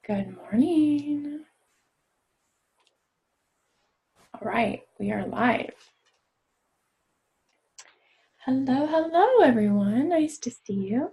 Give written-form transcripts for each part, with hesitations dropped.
Good morning. All right, we are live. Hello, everyone. Nice to see you.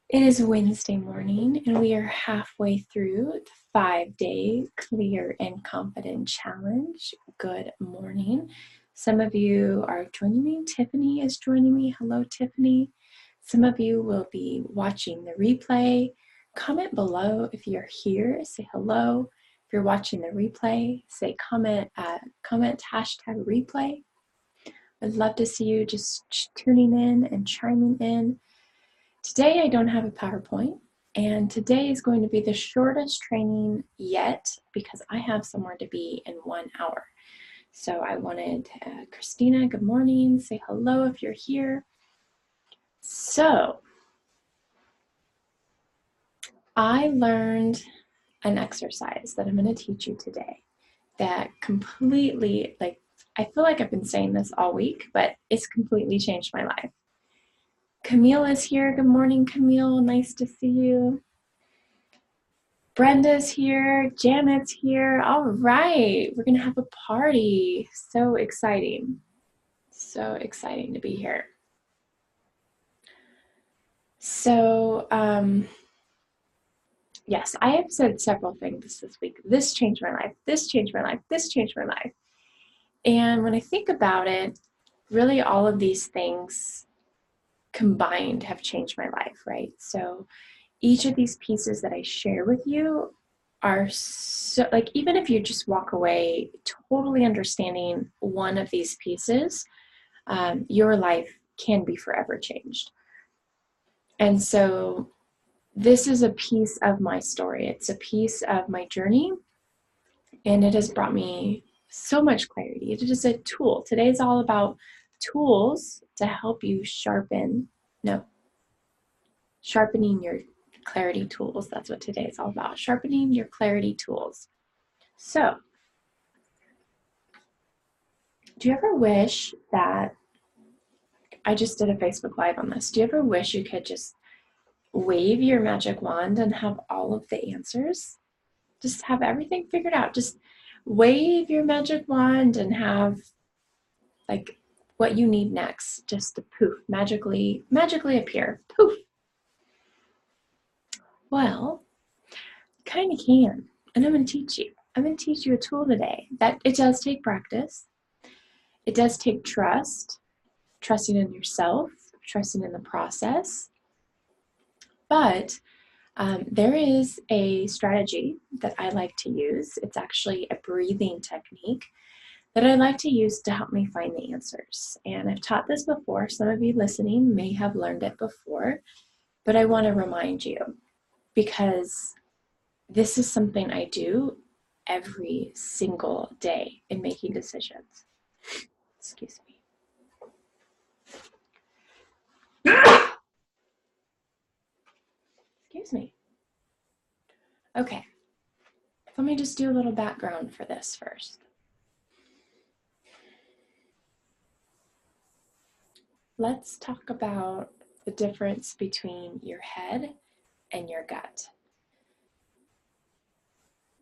It is Wednesday morning, and we are halfway through the 5-day Clear and Confident Challenge. Good morning. Some of you are joining me. Tiffany is joining me. Hello, Tiffany. Some of you will be watching the replay. Comment below if you're here. Say hello. If you're watching the replay, say comment #replay. I'd love to see you just tuning in and chiming in. Today I don't have a PowerPoint, and today is going to be the shortest training yet because I have somewhere to be in 1 hour. So I wanted Christina, good morning. Say hello if you're here. So I learned an exercise that I'm going to teach you today that completely, I feel like I've been saying this all week, but it's completely changed my life. Camille is here. Good morning, Camille. Nice to see you. Brenda's here. Janet's here. All right. We're going to have a party. So exciting. So exciting to be here. So, yes, I have said several things this week. This changed my life. This changed my life. This changed my life. And when I think about it, really all of these things combined have changed my life, right? So each of these pieces that I share with you are so, like, even if you just walk away totally understanding one of these pieces, your life can be forever changed. And so this is a piece of my story. It's a piece of my journey, and it has brought me so much clarity. It is a tool. Today is all about tools to help you sharpening your clarity tools. That's what today is all about. Sharpening your clarity tools. So, do you ever wish that, I just did a Facebook Live on this, do you ever wish you could just wave your magic wand and have all of the answers? Just have everything figured out. Just wave your magic wand and have like what you need next just to poof, magically appear. Poof. Well, kind of can. And I'm going to teach you. I'm going to teach you a tool today that it does take practice. It does take trusting in yourself, trusting in the process. But there is a strategy that I like to use. It's actually a breathing technique that I like to use to help me find the answers. And I've taught this before. Some of you listening may have learned it before, but I want to remind you because this is something I do every single day in making decisions. Excuse me. Excuse me. Okay. Let me just do a little background for this first. Let's talk about the difference between your head and your gut.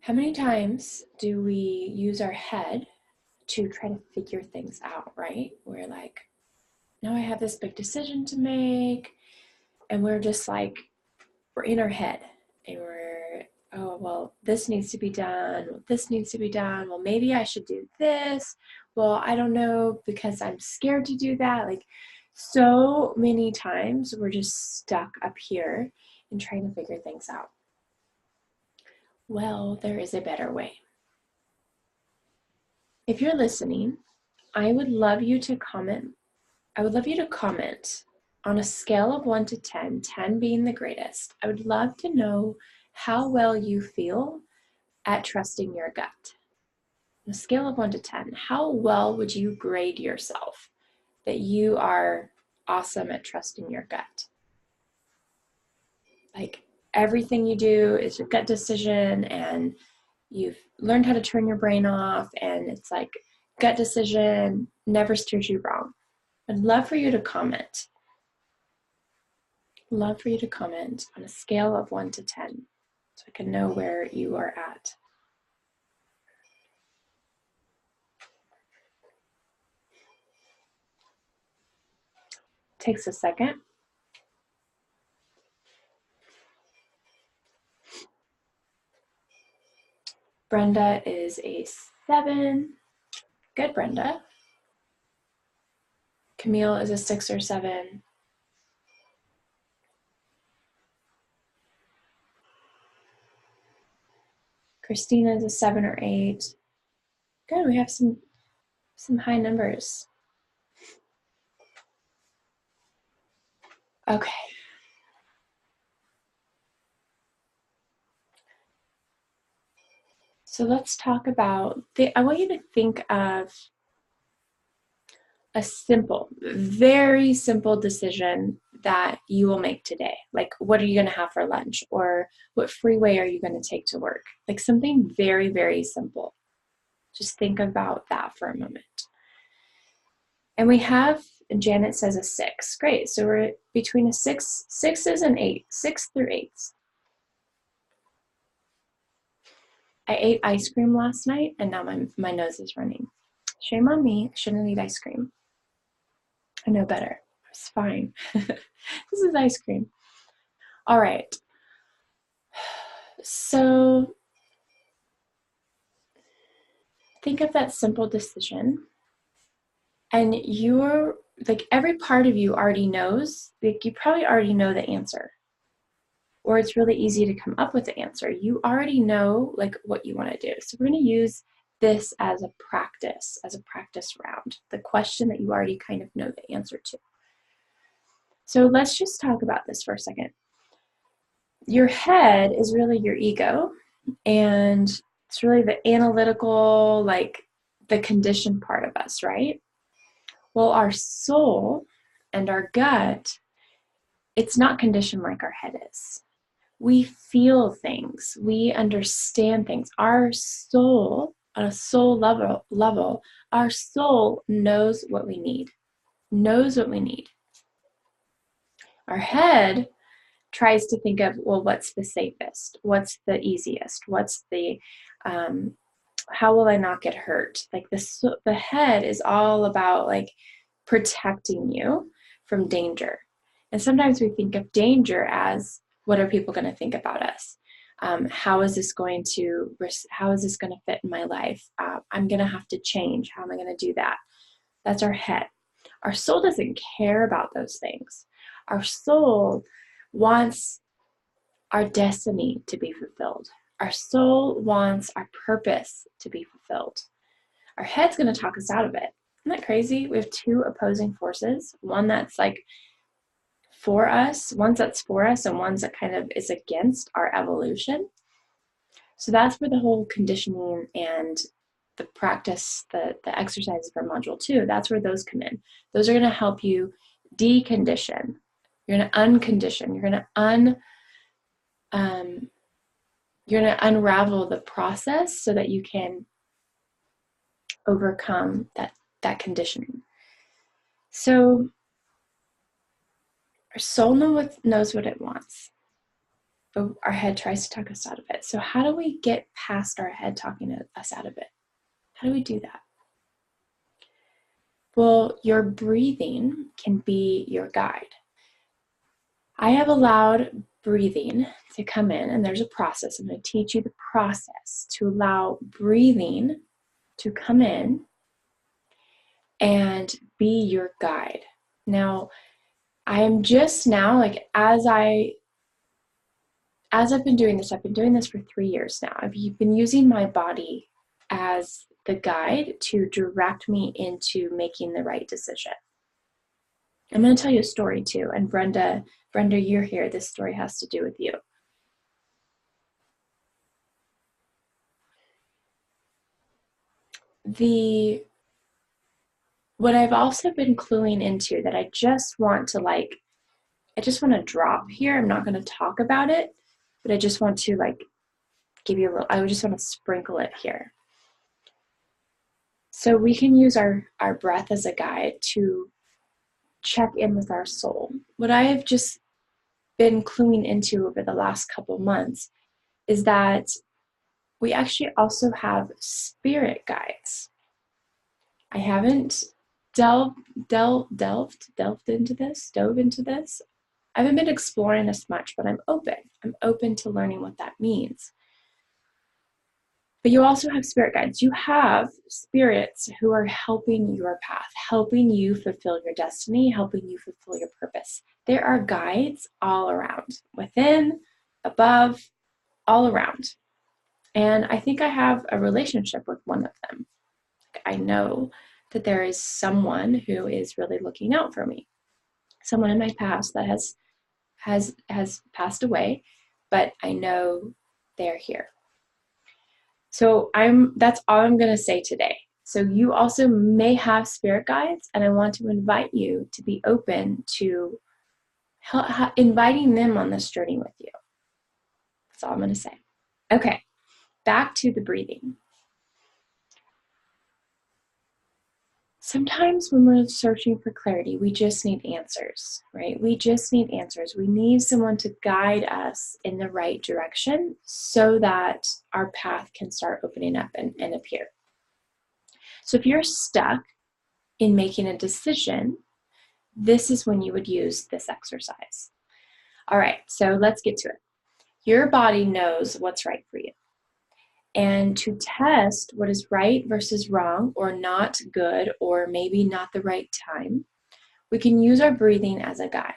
How many times do we use our head to try to figure things out, right? We're like, now I have this big decision to make, and we're just like, we're in our head, and we're, oh, well, this needs to be done, this needs to be done, well, maybe I should do this, well, I don't know, because I'm scared to do that. Like, so many times we're just stuck up here and trying to figure things out. Well, there is a better way. If you're listening, I would love you to comment. I would love you to comment on a scale of 1 to 10, 10 being the greatest. I would love to know how well you feel at trusting your gut. On a scale of 1 to 10, how well would you grade yourself that you are awesome at trusting your gut? Like, everything you do is a gut decision, and you've learned how to turn your brain off, and it's like gut decision never steers you wrong. I'd love for you to comment. Love for you to comment on a scale of 1 to 10 so I can know where you are at. Takes a second. Brenda is a 7. Good, Brenda. Camille is a 6 or 7. Christina is a 7 or 8. Good, we have some high numbers. Okay. So let's talk about, I want you to think of a simple, very simple decision that you will make today. Like, what are you going to have for lunch? Or what freeway are you going to take to work? Like, something very, very simple. Just think about that for a moment. And we have, Janet says a 6. Great. So we're between a 6, 6s and 8, 6 through 8s. I ate ice cream last night, and now my nose is running. Shame on me. I shouldn't eat ice cream. I know better. It's fine. This is ice cream. All right. So think of that simple decision, and you're like, every part of you already knows, like, you probably already know the answer, or it's really easy to come up with the answer. You already know like what you want to do. So we're going to use this as a practice round, the question that you already kind of know the answer to. So let's just talk about this for a second. Your head is really your ego, and it's really the analytical, like the conditioned part of us, right? Well, our soul and our gut, it's not conditioned like our head is. We feel things, we understand things. Our soul, on a soul level, our soul knows what we need, Our head tries to think of, well, what's the safest? What's the easiest? What's the, how will I not get hurt? Like, the head is all about like protecting you from danger. And sometimes we think of danger as, what are people going to think about us? How is this going to fit in my life? I'm going to have to change. How am I going to do that? That's our head. Our soul doesn't care about those things. Our soul wants our destiny to be fulfilled. Our soul wants our purpose to be fulfilled. Our head's going to talk us out of it. Isn't that crazy? We have two opposing forces, one that's like for us, one that's for us, and one that kind of is against our evolution. So that's where the whole conditioning and the practice, the exercises for module 2, that's where those come in. Those are going to help you decondition. You're going to uncondition. You're going to you're going to unravel the process so that you can overcome that conditioning. So our soul knows what it wants, but our head tries to talk us out of it. So how do we get past our head talking us out of it? How do we do that? Well, your breathing can be your guide. I have allowed breathing to come in, and there's a process. I'm going to teach you the process to allow breathing to come in and be your guide. Now, I am just now, like, as I've been doing this, I've been doing this for 3 years now. I've been using my body as the guide to direct me into making the right decision. I'm going to tell you a story too. And Brenda, you're here. This story has to do with you. What I've also been cluing into that I just want to drop here. I'm not going to talk about it, but I just want to give you I just want to sprinkle it here. So we can use our breath as a guide to check in with our soul. What I have just been cluing into over the last couple months is that we actually also have spirit guides. I haven't dove into this. I haven't been exploring this much, but I'm open. I'm open to learning what that means. But you also have spirit guides. You have spirits who are helping your path, helping you fulfill your destiny, helping you fulfill your purpose. There are guides all around, within, above, all around. And I think I have a relationship with one of them. I know that there is someone who is really looking out for me. Someone in my past that has passed away, but I know they're here. So that's all I'm going to say today. So you also may have spirit guides, and I want to invite you to be open to inviting them on this journey with you. That's all I'm going to say. Okay, back to the breathing. Sometimes when we're searching for clarity, we just need answers, right? We just need answers. We need someone to guide us in the right direction so that our path can start opening up and appear. So if you're stuck in making a decision, this is when you would use this exercise. All right, so let's get to it. Your body knows what's right for you. And to test what is right versus wrong, or not good, or maybe not the right time, we can use our breathing as a guide.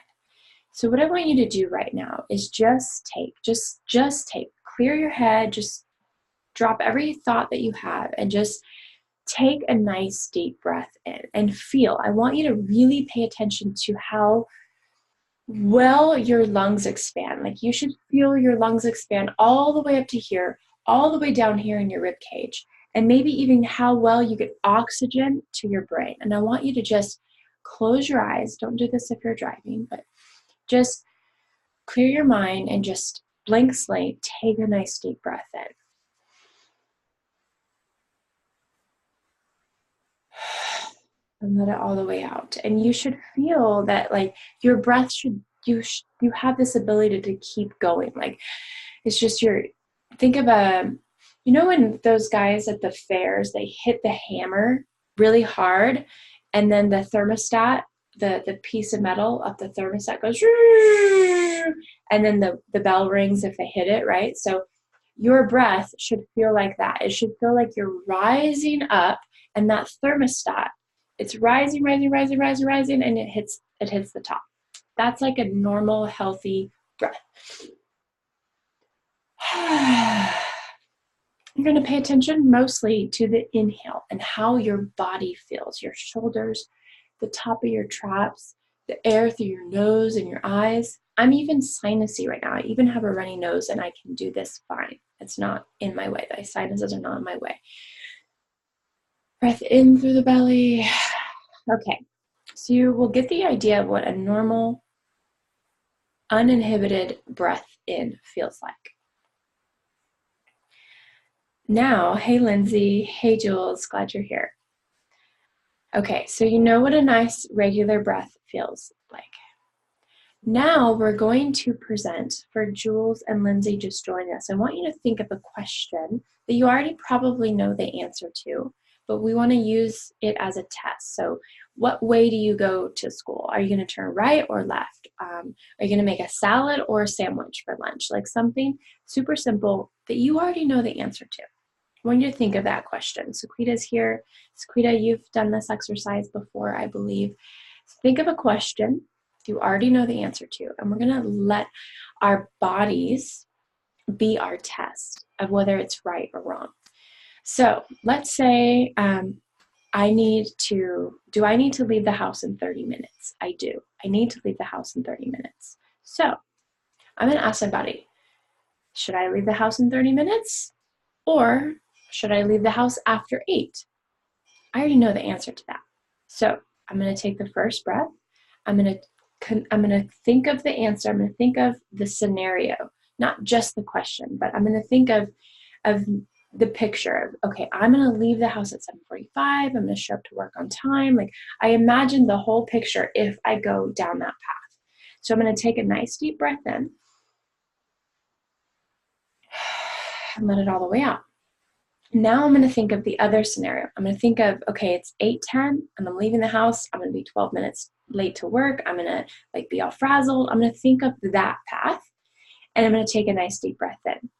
So what I want you to do right now is just clear your head, just drop every thought that you have, and just take a nice deep breath in and feel. I want you to really pay attention to how well your lungs expand. Like, you should feel your lungs expand all the way up to here, all the way down here in your rib cage, and maybe even how well you get oxygen to your brain. And I want you to just close your eyes. Don't do this if you're driving, but just clear your mind and just blank slate, take a nice deep breath in. And let it all the way out. And you should feel that, like, your breath you have this ability to keep going. Like, it's just think of when those guys at the fairs, they hit the hammer really hard, and then the thermostat, the piece of metal up the thermostat goes, and then the bell rings if they hit it, right? So your breath should feel like that. It should feel like you're rising up, and that thermostat, it's rising, and it hits the top. That's like a normal, healthy breath. You're going to pay attention mostly to the inhale and how your body feels, your shoulders, the top of your traps, the air through your nose and your eyes. I'm even sinusy right now. I even have a runny nose, and I can do this fine. It's not in my way. The sinuses are not in my way. Breath in through the belly. Okay, so you will get the idea of what a normal, uninhibited breath in feels like. Now, hey, Lindsay. Hey, Jules. Glad you're here. Okay, so you know what a nice regular breath feels like. Now we're going to present for Jules and Lindsay just joined us. I want you to think of a question that you already probably know the answer to, but we want to use it as a test. So what way do you go to school? Are you going to turn right or left? Are you going to make a salad or a sandwich for lunch? Like something super simple that you already know the answer to. I want you to think of that question. Sequita's here. Sequita, you've done this exercise before, I believe. Think of a question you already know the answer to, and we're going to let our bodies be our test of whether it's right or wrong. So let's say do I need to leave the house in 30 minutes? I do. I need to leave the house in 30 minutes. So I'm going to ask my body, should I leave the house in 30 minutes? Or should I leave the house after 8? I already know the answer to that. So I'm going to take the first breath. I'm going to think of the answer. I'm going to think of the scenario, not just the question, but I'm going to think of the picture of, okay, I'm going to leave the house at 7:45. I'm going to show up to work on time. Like I imagine the whole picture if I go down that path. So I'm going to take a nice deep breath in and let it all the way out. Now I'm going to think of the other scenario. I'm going to think of, okay, it's 8:10 and I'm leaving the house. I'm going to be 12 minutes late to work. I'm going to like be all frazzled. I'm going to think of that path and I'm going to take a nice deep breath in.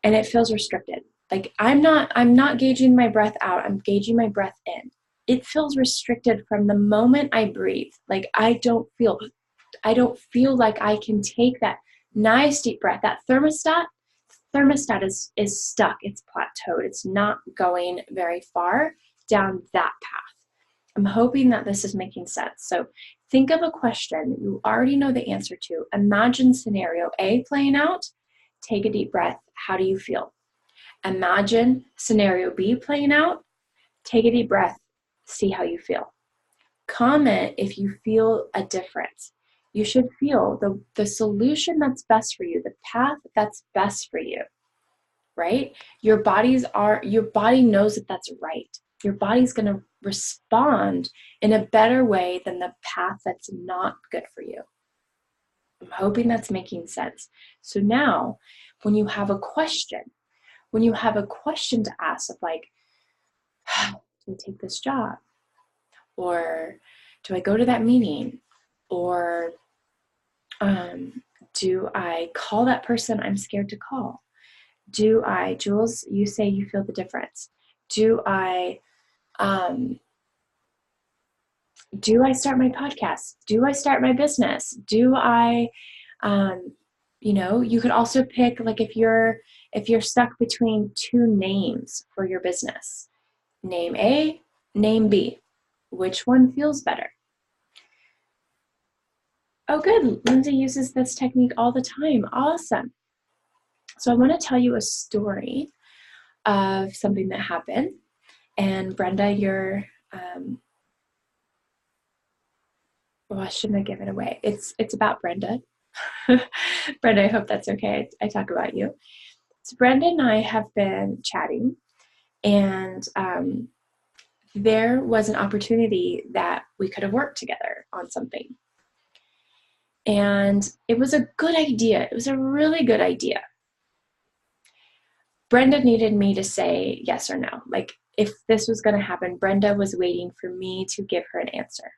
And it feels restricted. Like I'm not gauging my breath out. I'm gauging my breath in. It feels restricted from the moment I breathe. Like I don't feel like I can take that nice deep breath. That thermostat is stuck. It's plateaued. It's not going very far down that path. I'm hoping that this is making sense. So think of a question you already know the answer to. Imagine scenario A playing out. Take a deep breath. How do you feel? Imagine scenario B playing out. Take a deep breath. See how you feel. Comment if you feel a difference. You should feel the solution that's best for you, the path that's best for you, right? Your body knows that that's right. Your body's going to respond in a better way than the path that's not good for you. I'm hoping that's making sense. So now, when you have a question to ask of like, do I take this job? Or do I go to that meeting? Or do I call that person I'm scared to call? Jules, you say you feel the difference. Do I start my podcast? Do I start my business? Do I, you could also pick like if you're stuck between two names for your business, name A, name B, which one feels better? Oh, good. Lindsay uses this technique all the time. Awesome. So I want to tell you a story of something that happened. And Brenda, you're, well, I shouldn't have given it away. It's about Brenda. Brenda, I hope that's okay. I talk about you. So Brenda and I have been chatting, and there was an opportunity that we could have worked together on something. And it was a good idea. It was a really good idea. Brenda needed me to say yes or no. Like if this was going to happen, Brenda was waiting for me to give her an answer.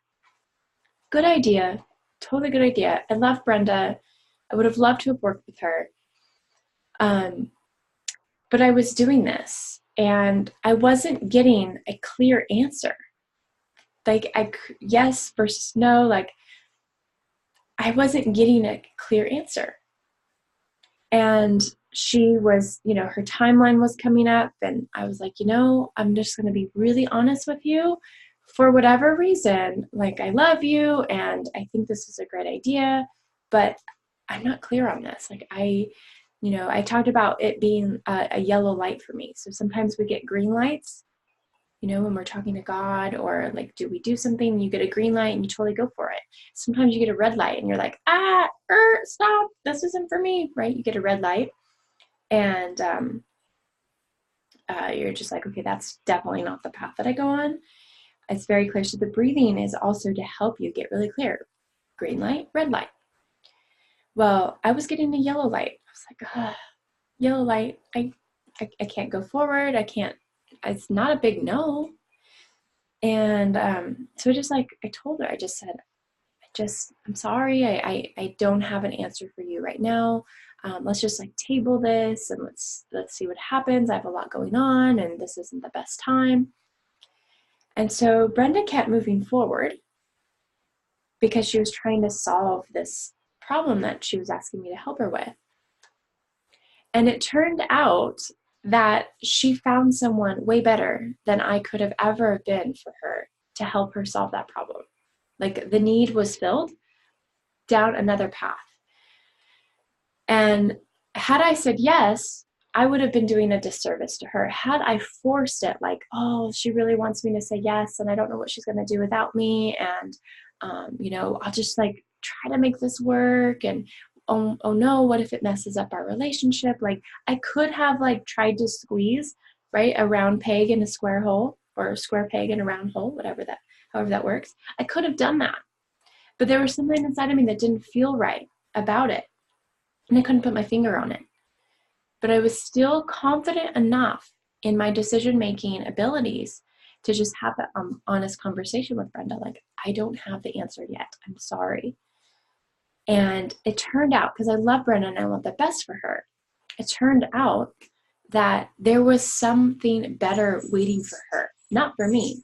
Good idea. Totally good idea. I love Brenda. I would have loved to have worked with her. But I was doing this and I wasn't getting a clear answer. Like yes versus no, like I wasn't getting a clear answer. And she was, her timeline was coming up and I was like, I'm just going to be really honest with you. For whatever reason, like I love you and I think this is a great idea, but I'm not clear on this. Like I talked about it being a yellow light for me. So sometimes we get green lights, when we're talking to God or like, do we do something? You get a green light and you totally go for it. Sometimes you get a red light and you're like, stop, this isn't for me, right? You get a red light. And you're just like, okay, that's definitely not the path that I go on. It's very clear. So the breathing is also to help you get really clear. Green light, red light. Well, I was getting a yellow light. I was like, yellow light. I can't go forward. I can't. It's not a big no. And so just like I told her, I just said, I'm sorry. I don't have an answer for you right now. Let's just like table this and let's see what happens. I have a lot going on and this isn't the best time. And so Brenda kept moving forward because she was trying to solve this problem that she was asking me to help her with. And it turned out that she found someone way better than I could have ever been for her to help her solve that problem. Like the need was filled down another path. And had I said yes, I would have been doing a disservice to her. Had I forced it, like, oh, she really wants me to say yes, and I don't know what she's going to do without me, and I'll just like try to make this work, and oh no, what if it messes up our relationship? Like, I could have like tried to squeeze, right, a round peg in a square hole, or a square peg in a round hole, however that works. I could have done that, but there was something inside of me that didn't feel right about it, and I couldn't put my finger on it. But I was still confident enough in my decision-making abilities to just have that honest conversation with Brenda. Like, I don't have the answer yet. I'm sorry. And it turned out, because I love Brenda and I want the best for her, it turned out that there was something better waiting for her. Not for me,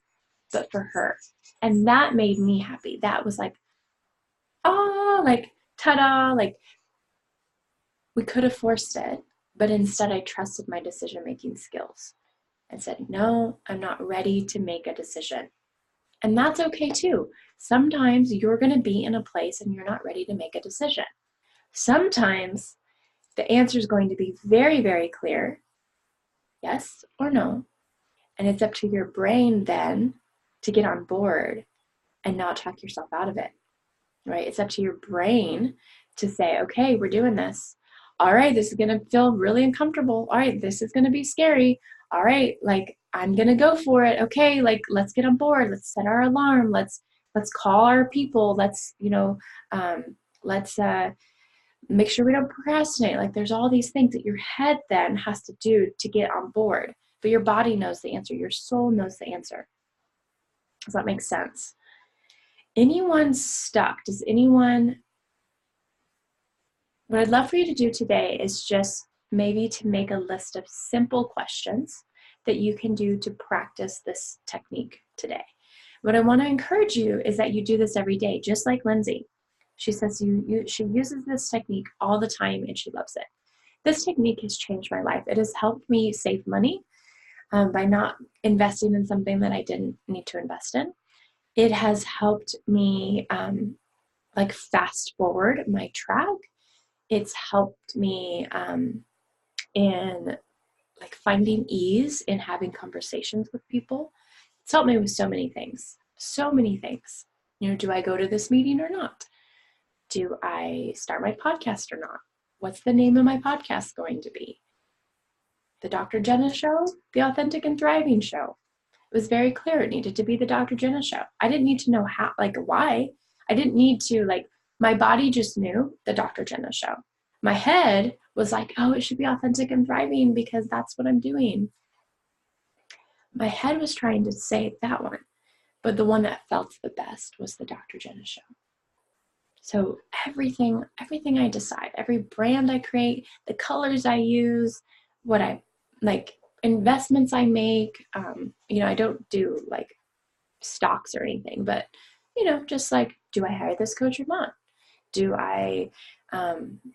but for her. And that made me happy. That was like, oh, like, ta-da, like, we could have forced it, but instead I trusted my decision-making skills and said, no, I'm not ready to make a decision. And that's okay too. Sometimes you're going to be in a place and you're not ready to make a decision. Sometimes the answer is going to be very, very clear, yes or no. And it's up to your brain then to get on board and not talk yourself out of it, right? It's up to your brain to say, okay, we're doing this. All right, this is going to feel really uncomfortable. All right, this is going to be scary. All right, like, I'm going to go for it. Okay, like, let's get on board. Let's set our alarm. Let's call our people. Let's make sure we don't procrastinate. Like, there's all these things that your head then has to do to get on board. But your body knows the answer. Your soul knows the answer. Does that make sense? Anyone stuck? What I'd love for you to do today is just maybe to make a list of simple questions that you can do to practice this technique today. What I want to encourage you is that you do this every day, just like Lindsay. She says she uses this technique all the time and she loves it. This technique has changed my life. It has helped me save money by not investing in something that I didn't need to invest in. It has helped me like fast forward my track. It's helped me in like finding ease in having conversations with people. It's helped me with so many things. Do I go to this meeting or not? Do I start my podcast or not? What's the name of my podcast going to be? The Dr. Jenna Show? The Authentic and Thriving Show? It was very clear it needed to be the Dr. Jenna Show. I didn't need to know how, like, why. I didn't need to, like, my body just knew the Dr. Jenna Show. My head was like, oh, it should be Authentic and Thriving because that's what I'm doing. My head was trying to say that one, but the one that felt the best was the Dr. Jenna Show. So everything I decide, every brand I create, the colors I use, what I like, investments I make, I don't do like stocks or anything, but just like, do I hire this coach or not? Do I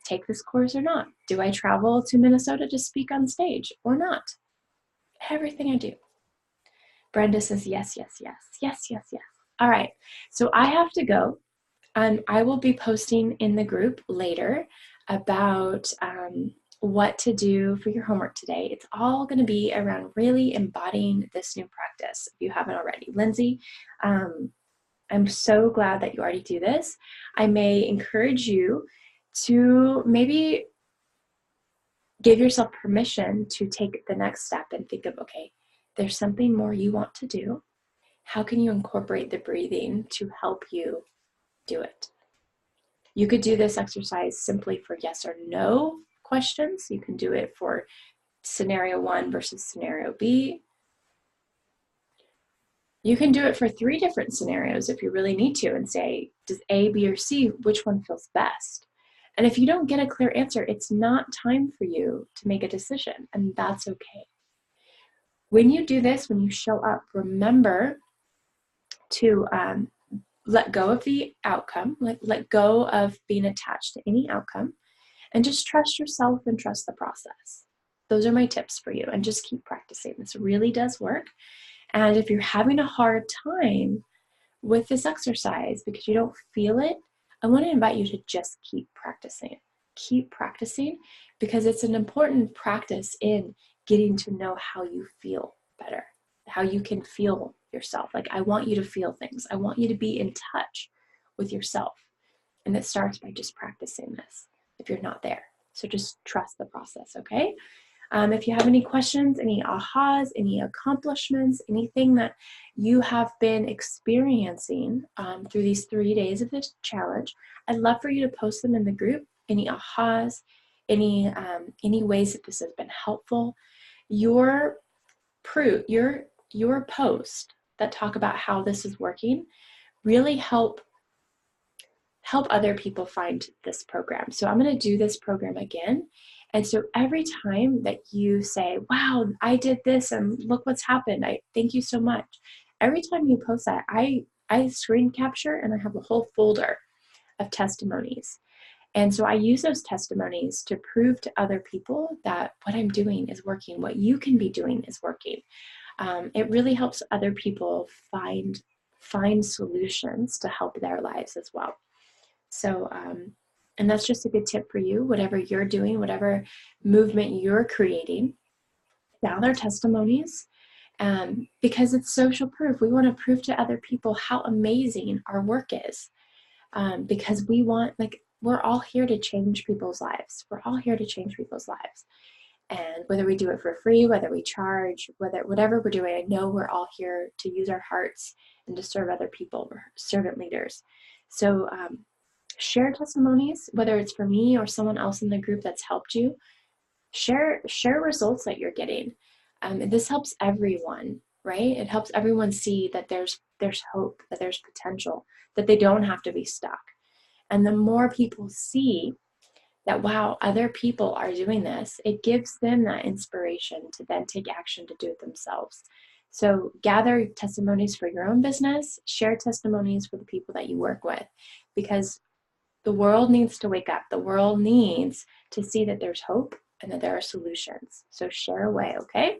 take this course or not? Do I travel to Minnesota to speak on stage or not? Everything I do. Brenda says yes, yes, yes, yes, yes, yes. All right, so I have to go. I will be posting in the group later about what to do for your homework today. It's all going to be around really embodying this new practice if you haven't already. Lindsay, I'm so glad that you already do this. I may encourage you to maybe give yourself permission to take the next step and think of, okay, there's something more you want to do. How can you incorporate the breathing to help you do it? You could do this exercise simply for yes or no questions. You can do it for scenario 1 versus scenario B. You can do it for 3 different scenarios if you really need to and say, does A, B, or C, which one feels best? And if you don't get a clear answer, it's not time for you to make a decision, and that's okay. When you do this, when you show up, remember to let go of the outcome, let go of being attached to any outcome, and just trust yourself and trust the process. Those are my tips for you, and just keep practicing. This really does work. And if you're having a hard time with this exercise because you don't feel it, I want to invite you to just keep practicing. Keep practicing because it's an important practice in getting to know how you feel better, how you can feel yourself. Like, I want you to feel things. I want you to be in touch with yourself. And it starts by just practicing this if you're not there. So just trust the process, okay? If you have any questions, any ahas, any accomplishments, anything that you have been experiencing through these 3 days of this challenge, I'd love for you to post them in the group. Any ahas, any ways that this has been helpful. Your post that talk about how this is working really help other people find this program. So I'm going to do this program again. And so every time that you say, wow, I did this and look what's happened, I thank you so much. Every time you post that, I screen capture and I have a whole folder of testimonies. And so I use those testimonies to prove to other people that what I'm doing is working, what you can be doing is working. It really helps other people find solutions to help their lives as well. So, and that's just a good tip for you, whatever you're doing, whatever movement you're creating, gather testimonies, because it's social proof. We want to prove to other people how amazing our work is, because we want, like, we're all here to change people's lives. We're all here to change people's lives. And whether we do it for free, whether we charge, whatever we're doing, I know we're all here to use our hearts and to serve other people. We're servant leaders. So, share testimonies, whether it's for me or someone else in the group that's helped you. Share results that you're getting. And this helps everyone, right? It helps everyone see that there's hope, that there's potential, that they don't have to be stuck. And the more people see that, wow, other people are doing this, it gives them that inspiration to then take action to do it themselves. So gather testimonies for your own business, share testimonies for the people that you work with, because the world needs to wake up. The world needs to see that there's hope and that there are solutions. So share away, okay?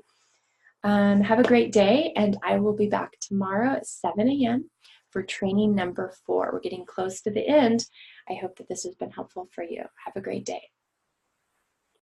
Have a great day, and I will be back tomorrow at 7 a.m. for training number 4. We're getting close to the end. I hope that this has been helpful for you. Have a great day.